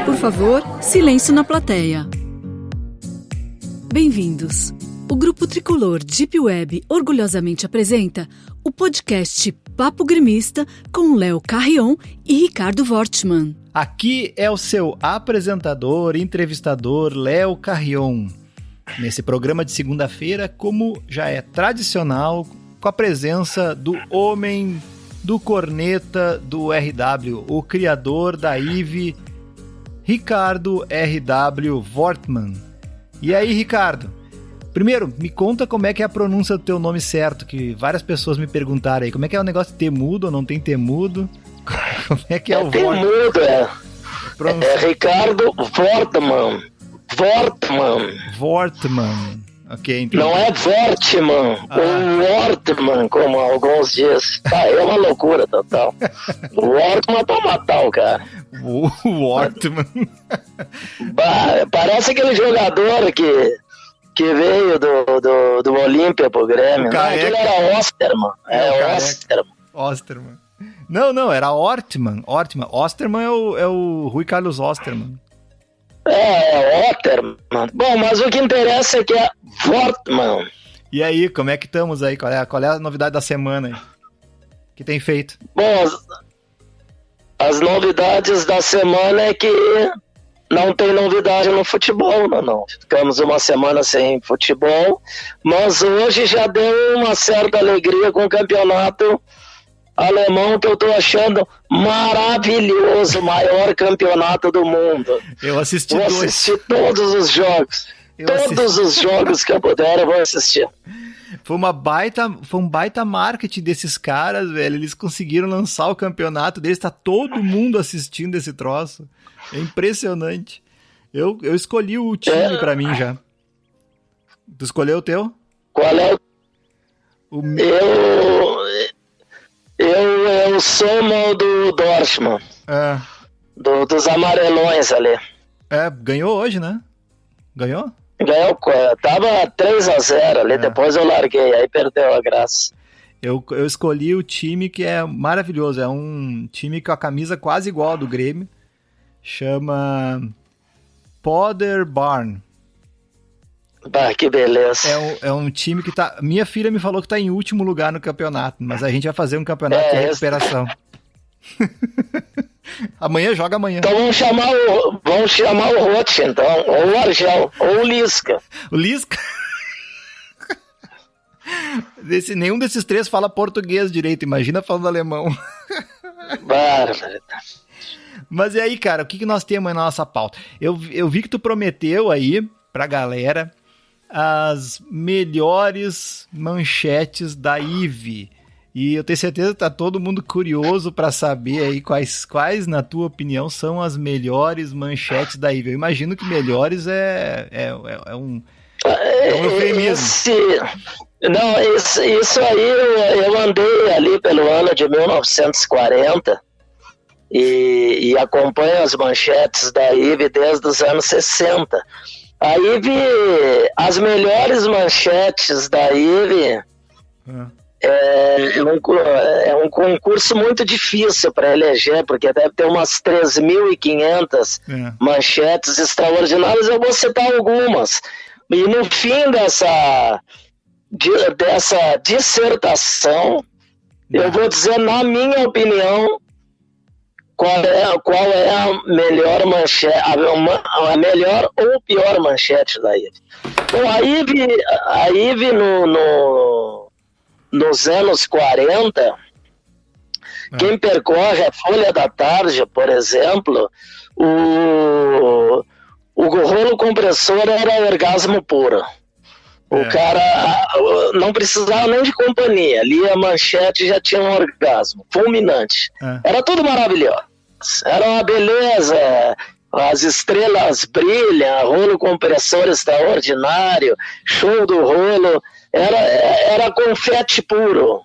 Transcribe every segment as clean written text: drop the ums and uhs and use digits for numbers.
Por favor, silêncio na plateia. Bem-vindos. O Grupo Tricolor Deep Web orgulhosamente apresenta o podcast Papo Gremista com Léo Carrion e Ricardo Wortmann. Aqui é o seu apresentador e entrevistador Léo Carrion. Nesse programa de segunda-feira, como já é tradicional, com a presença do homem do corneta do RW, o criador da IVE, Ricardo R.W. Wortmann. E aí, Ricardo? Primeiro, me conta como é que é a pronúncia do teu nome certo, que várias pessoas me perguntaram aí. Como é que é o negócio de temudo ou não tem temudo? Como é que é o temudo, é Ricardo Wortmann. Wortmann. Ok, entendi. Não é Wortmann, ou Wortmann, como alguns dizem. É uma loucura total. Wortmann pra matar o cara. Wortmann. Parece aquele jogador que veio do Olímpia pro Grêmio. Aquele era Osterman. Osterman. Não, era Ortmann. Osterman é o Rui Carlos Osterman. Osterman. Bom, mas o que interessa é que é Wortmann. E aí, como é que estamos aí? Qual é a novidade da semana aí? O que tem feito? Bom, as novidades da semana é que não tem novidade no futebol, não. Ficamos uma semana sem futebol, mas hoje já deu uma certa alegria com o campeonato alemão, que eu tô achando maravilhoso, o maior campeonato do mundo. Eu assisti todos os jogos. Os jogos que eu puder, eu vou assistir. Foi um baita marketing desses caras, velho. Eles conseguiram lançar o campeonato deles, tá todo mundo assistindo esse troço. É impressionante. Eu escolhi o time pra mim já. Tu escolheu o teu? Qual é o meu? Eu sou do Dortmund. Dos amarelões ali. Ganhou hoje, né? Ganhou? Ganhou, tava 3-0 ali, depois eu larguei, aí perdeu a graça. Eu escolhi o time que é maravilhoso, é um time com a camisa quase igual ao do Grêmio, chama Paderborn. Que beleza. É um time que tá... Minha filha me falou que tá em último lugar no campeoarto, mas a gente vai fazer um campeonato de recuperação. Joga amanhã. Então vamos chamar o Roth, então, ou o Argel, ou o Lisca. O Lisca? Nenhum desses três fala português direito, imagina falando alemão. Bárbaro. Mas e aí, cara, o que nós temos aí na nossa pauta? Eu vi que tu prometeu aí pra galera as melhores manchetes da IVE. E eu tenho certeza que tá todo mundo curioso para saber aí quais, na tua opinião, são as melhores manchetes da IVE. Eu imagino que melhores é um eufemismo. Isso aí eu andei ali pelo ano de 1940 e acompanho as manchetes da IVE desde os anos 60. A IVE, as melhores manchetes da IVE... É um concurso muito difícil para eleger, porque deve ter umas 3.500 manchetes extraordinárias. Eu vou citar algumas. E no fim dessa dissertação, eu vou dizer, na minha opinião, qual é a melhor manchete, a melhor ou pior manchete da IVE. Bom, a IVE nos anos 40, quem percorre a Folha da Tarde, por exemplo, o rolo compressor era orgasmo puro. O cara não precisava nem de companhia, lia a manchete e já tinha um orgasmo fulminante. Era tudo maravilhoso, era uma beleza, as estrelas brilham, rolo compressor extraordinário, show do rolo. Era confete puro.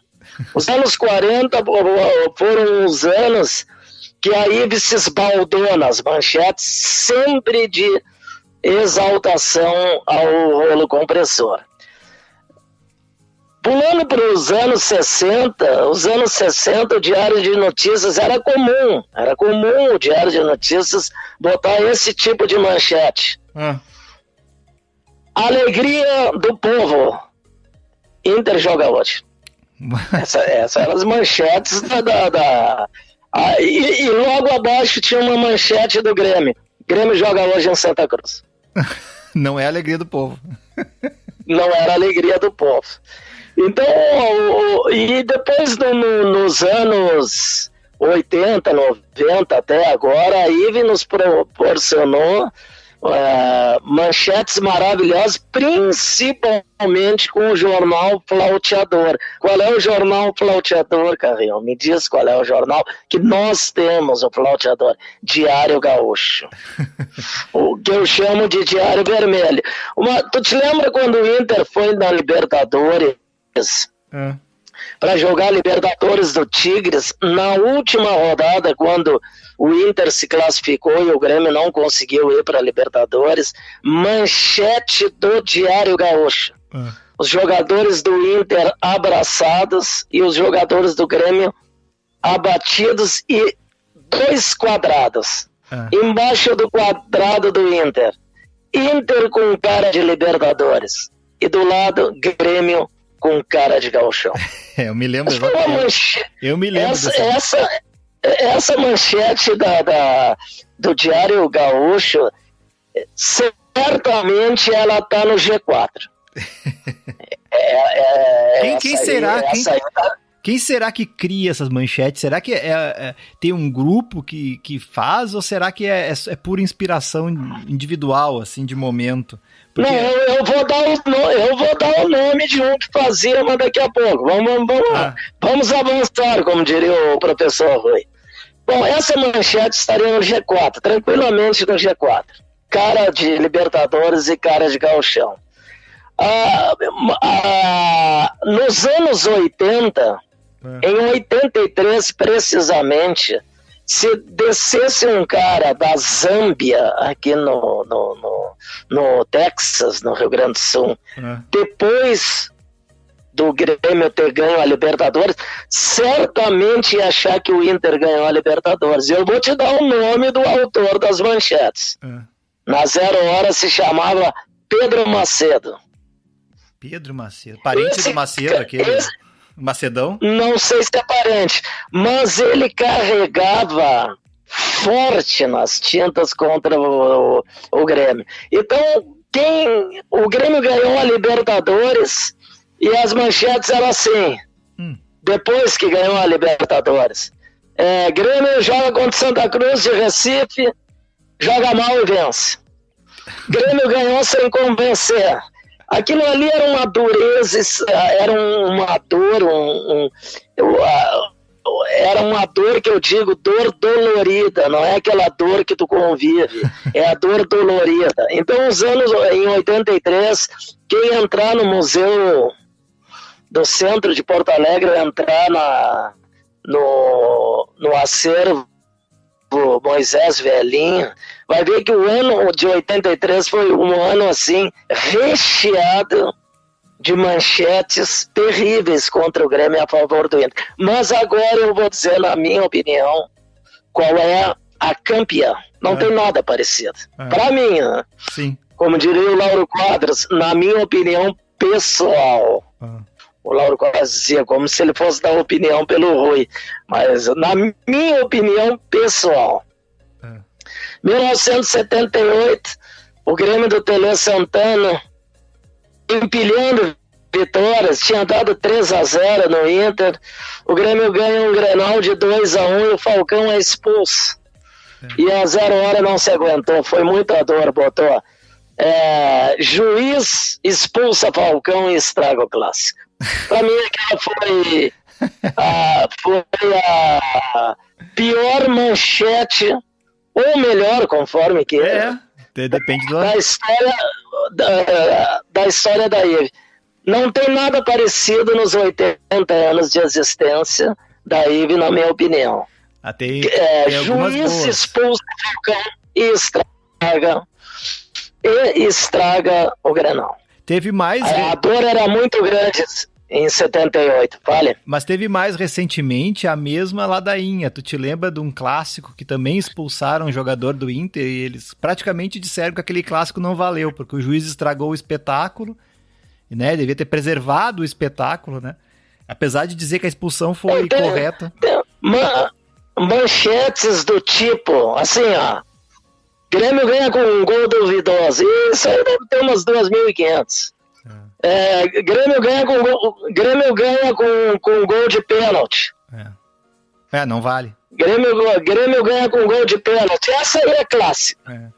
Os anos 40 foram os anos que a IVE se esbaldou nas manchetes, sempre de exaltação ao rolo compressor. Pulando para os anos 60, o Diário de Notícias era comum o Diário de Notícias botar esse tipo de manchete. Alegria do povo, Inter joga hoje. Essas eram as manchetes e logo abaixo tinha uma manchete do Grêmio joga hoje em Santa Cruz. Não é a alegria do povo. Não era a alegria do povo. Então, e depois nos anos 80, 90 até agora, a IVE nos proporcionou manchetes maravilhosas, principalmente com o jornal Flauteador. Qual é o jornal Flauteador, Carrinho? Me diz qual é o jornal que nós temos, o Flauteador. Diário Gaúcho. O que eu chamo de Diário Vermelho. Tu te lembra quando o Inter foi na Libertadores para jogar Libertadores do Tigres? Na última rodada, quando o Inter se classificou e o Grêmio não conseguiu ir para a Libertadores, manchete do Diário Gaúcho. Os jogadores do Inter abraçados e os jogadores do Grêmio abatidos e 2 quadrados. Embaixo do quadrado do Inter com cara de Libertadores. E do lado, Grêmio com cara de gauchão. Eu me lembro exatamente. Eu me lembro essa manchete do Diário Gaúcho, certamente ela está no G4. Quem será que cria essas manchetes? Será que tem um grupo que faz, ou será que é pura inspiração individual, assim, de momento? Porque... Não, eu vou dar o nome de um que fazia, mas daqui a pouco. Vamos avançar, como diria o professor Rui. Bom, essa manchete estaria no G4, tranquilamente no G4. Cara de Libertadores e cara de gauchão. Nos anos 80, em 83 precisamente, se descesse um cara da Zâmbia aqui no Texas, no Rio Grande do Sul, depois do Grêmio ter ganho a Libertadores, certamente ia achar que o Inter ganhou a Libertadores. Eu vou te dar o nome do autor das manchetes. Na 0 Hora se chamava Pedro Macedo. Pedro Macedo, parente do Macedo, aquele Macedão? Não sei se é parente, mas ele carregava forte nas tintas contra o Grêmio. Então, o Grêmio ganhou a Libertadores e as manchetes eram assim, depois que ganhou a Libertadores. Grêmio joga contra Santa Cruz de Recife, joga mal e vence. Grêmio ganhou sem convencer. Aquilo ali era uma dureza, era uma dor, era uma dor que eu digo, dor dolorida, não é aquela dor que tu convive, é a dor dolorida. Então, em 83, quem entrar no Museu do Centro de Porto Alegre, entrar no acervo Moisés Velhinho, vai ver que o ano de 83 foi um ano assim, recheado de manchetes terríveis contra o Grêmio a favor do Inter. Mas agora eu vou dizer, na minha opinião, qual é a campeã. Não tem nada parecido. Para mim, né? Sim. Como diria o Lauro Quadros, na minha opinião pessoal. O Lauro Quadros dizia como se ele fosse dar opinião pelo Rui. Mas na minha opinião pessoal. 1978, o Grêmio do Tele Santana empilhando vitórias, tinha dado 3-0 no Inter, o Grêmio ganha um Grenal de 2-1 e o Falcão é expulso. E a 0 Hora não se aguentou, foi muita dor, botou juiz expulsa Falcão e estraga o clássico. Para mim aquela foi a pior manchete, ou melhor, conforme queira, depende da história da IVE. Não tem nada parecido nos 80 anos de existência da IVE, na minha opinião. Tem juiz expulsa o Falcão e estraga o Grenal. Teve mais... A dor era muito grande. em 78, vale? Mas teve mais recentemente a mesma ladainha. Tu te lembra de um clássico que também expulsaram um jogador do Inter e eles praticamente disseram que aquele clássico não valeu, porque o juiz estragou o espetáculo, né? Devia ter preservado o espetáculo, né? Apesar de dizer que a expulsão foi correta. Manchetes do tipo, assim, ó, Grêmio ganha com um gol duvidoso. Isso aí deve ter umas 2.500. Grêmio ganha com um gol de pênalti. Não vale. Grêmio ganha com um gol de pênalti. Essa aí é clássica.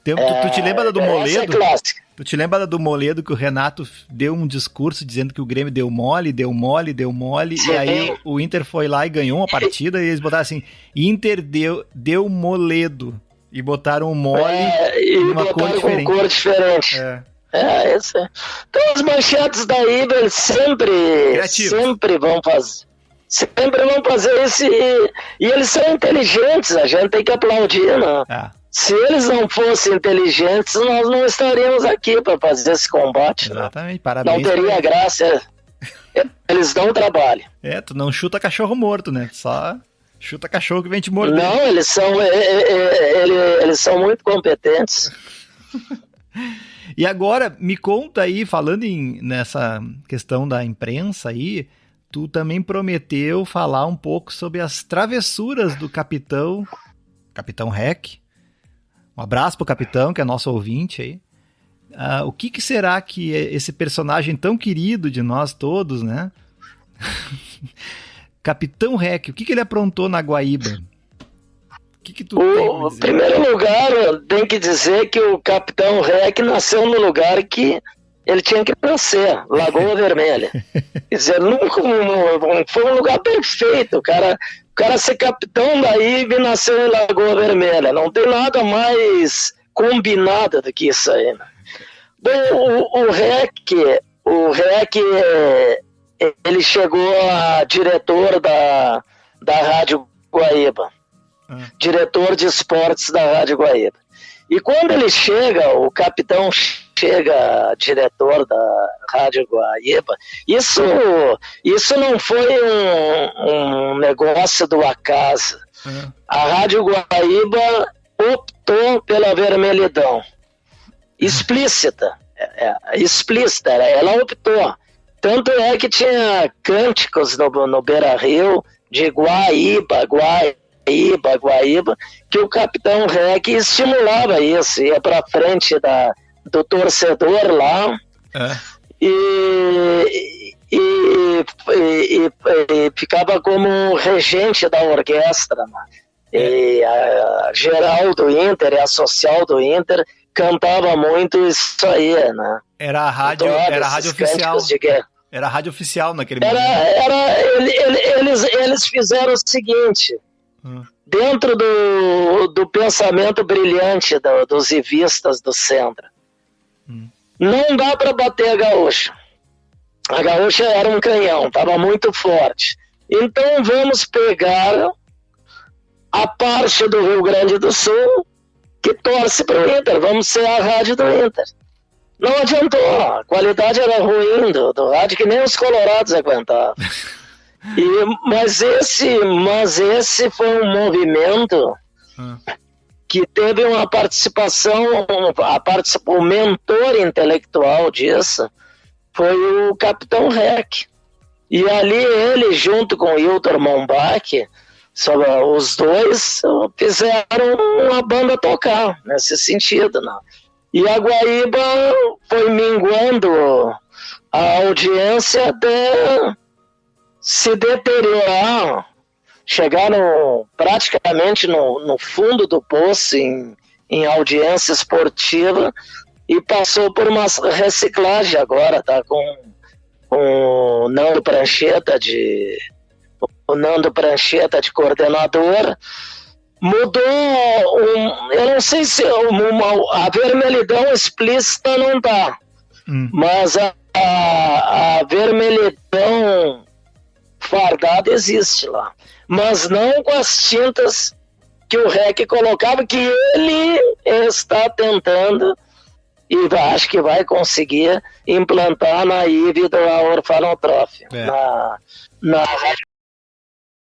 Tu te lembra da do Moledo? Essa é clássica. Tu te lembra do Moledo que o Renato deu um discurso dizendo que o Grêmio deu mole, sim. E aí o Inter foi lá e ganhou uma partida e eles botaram assim, Inter deu Moledo. E botaram um mole em uma cor diferente. Com cor diferente. Isso é. Então as manchetes da Ibel sempre vão fazer. Sempre vão fazer isso e eles são inteligentes, a gente tem que aplaudir, né? Se eles não fossem inteligentes, nós não estaríamos aqui para fazer esse combate. Exatamente, né? Parabéns. Não teria graça. Eles dão trabalho. Tu não chuta cachorro morto, né? Só chuta cachorro que vem te morder. Não, eles são muito competentes. E agora, me conta aí, falando nessa questão da imprensa aí, tu também prometeu falar um pouco sobre as travessuras do Capitão Rec. Um abraço pro Capitão, que é nosso ouvinte aí. O que será que esse personagem tão querido de nós todos, né? Capitão Rec, o que ele aprontou na Guaíba? O que tu tem a dizer? Em primeiro lugar, tem que dizer que o Capitão Rec nasceu no lugar que ele tinha que nascer, Lagoa Vermelha. Quer dizer, foi um lugar perfeito. O cara ser capitão da IBE nasceu em Lagoa Vermelha. Não tem nada mais combinado do que isso aí. Né? Bom, o Rec, ele chegou a diretor da Rádio Guaíba. Diretor de esportes da Rádio Guaíba. E quando ele chega, o capitão chega, diretor da Rádio Guaíba, isso não foi um negócio do acaso. A Rádio Guaíba optou pela vermelhidão. Explícita, ela optou. Tanto é que tinha cânticos no Beira-Rio de Guaíba, que o Capitão Rec estimulava isso, ia para frente do torcedor lá e ficava como regente da orquestra, né? E a geral do Inter e a social do Inter cantava muito isso aí, né? Era a rádio oficial. Era a rádio oficial naquele momento. Eles fizeram o seguinte. Dentro do pensamento brilhante dos ivistas do centro, não dá para bater a Gaúcha. A Gaúcha era um canhão, estava muito forte. Então vamos pegar a parte do Rio Grande do Sul que torce para o Inter, vamos ser a rádio do Inter. Não adiantou, a qualidade era ruim do rádio que nem os colorados aguentavam. Mas esse foi um movimento que teve uma participação, o mentor intelectual disso foi o Capitão Rec. E ali ele, junto com o Hilton Mombach, os dois fizeram uma banda tocar, nesse sentido. Né? E a Guaíba foi minguando a audiência até se deteriorar, chegar praticamente no fundo do poço em audiência esportiva e passou por uma reciclagem agora, tá com o Nando Prancheta de coordenador. Mudou, eu não sei se a vermelhidão explícita não tá, mas a vermelhidão fardada existe lá, mas não com as tintas que o Rec colocava, que ele está tentando e acho que vai conseguir implantar na híbrida a orfanotrofia, na Rádio